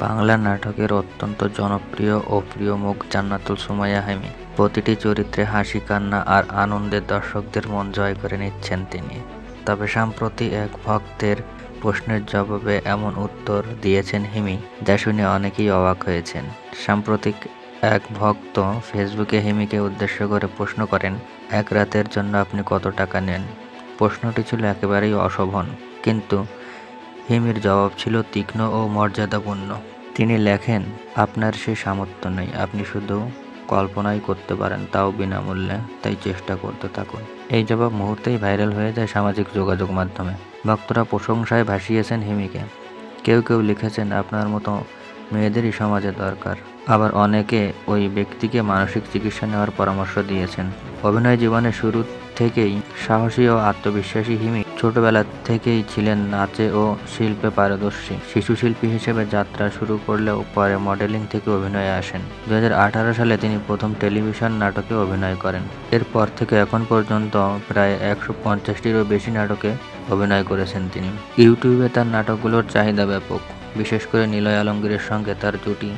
বাংলা নাটকের অত্যন্ত জনপ্রিয় ও প্রিয় মুখ জান্নাতুল সুমাইয়া হিমি। প্রতিটি চরিত্রে হাসি, কান্না আর আনন্দে দর্শকদের মন জয় করে নিচ্ছেন তিনি। তবে সম্প্রতি এক ভক্তের প্রশ্নের জবাবে এমন উত্তর দিয়েছেন হিমি, যা শুনে অনেকেই অবাক হয়েছেন। সাম্প্রতিক এক ভক্ত ফেসবুকে হিমিকে উদ্দেশ্য করে প্রশ্ন করেন, এক রাতের জন্য আপনি কত টাকা নেন? প্রশ্নটি ছিল একেবারেই অশোভন, কিন্তু হিমির জবাব ছিল তীক্ষ্ণ ও মর্যাদাপূর্ণ। তিনি লেখেন, আপনার সে সামর্থ্য নেই, আপনি শুধু কল্পনাই করতে পারেন, তাও বিনামূল্যে, তাই চেষ্টা করতে থাকুন। এই জবাব মুহূর্তেই ভাইরাল হয়ে যায় সামাজিক যোগাযোগ মাধ্যমে। ভক্তরা প্রশংসায় ভাসিয়েছেন হিমিকে। কেউ কেউ লিখেছেন, আপনার মতো মেয়েদেরই সমাজে দরকার। আবার অনেকে ওই ব্যক্তিকে মানসিক চিকিৎসা নেওয়ার পরামর্শ দিয়েছেন। অভিনয় জীবনের শুরু থেকেই সাহসী ও আত্মবিশ্বাসী হিমি ছোটবেলা থেকেই ছিলেন নাচে ও শিল্পে পারদর্শী। শিশু শিল্পী হিসেবে যাত্রা শুরু করলেও পরে মডেলিং থেকে অভিনয়ে আসেন। 2018 সালে তিনি প্রথম টেলিভিশন নাটকে অভিনয় করেন। এরপর থেকে এখন পর্যন্ত প্রায় 150টিরও বেশি নাটকে অভিনয় করেছেন তিনি। ইউটিউবে তার নাটকগুলোর চাহিদা ব্যাপক। বিশেষ করে নিলয় আলমগীরের সঙ্গে তার জুটি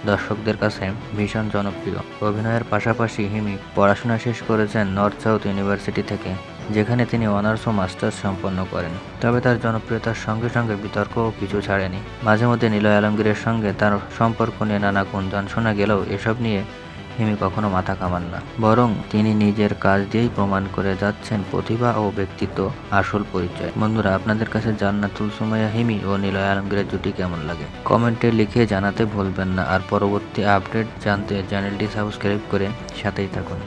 দর্শকদের কাছে ভীষণ জনপ্রিয়। অভিনয়ের পাশাপাশি হিমি পড়াশোনা শেষ করেছেন নর্থ সাউথ ইউনিভার্সিটি থেকে, যেখানে তিনি অনার্স ও মাস্টার্স সম্পন্ন করেন। তবে তার জনপ্রিয়তার সঙ্গে সঙ্গে বিতর্কও পিছু ছাড়েনি। মাঝে মধ্যে নিলয় আলমগীরের সঙ্গে তার সম্পর্ক নিয়ে নানা গুঞ্জন শোনা গেলেও এসব নিয়ে হিমি কখনো মাথা ঘামান না। বরং তিনি নিজের কাজ দিয়েই প্রমাণ করে যাচ্ছেন প্রতিভা ও ব্যক্তিত্ব আসল পরিচয়। বন্ধুরা, আপনাদের কাছে জান্নাতুল সুমাইয়া হিমি ও নিলয় আলমগীরের জুটি কেমন লাগে? কমেন্টে লিখে জানাতে ভুলবেন না। আর পরবর্তী আপডেট জানতে চ্যানেলটি সাবস্ক্রাইব করে সাথেই থাকুন।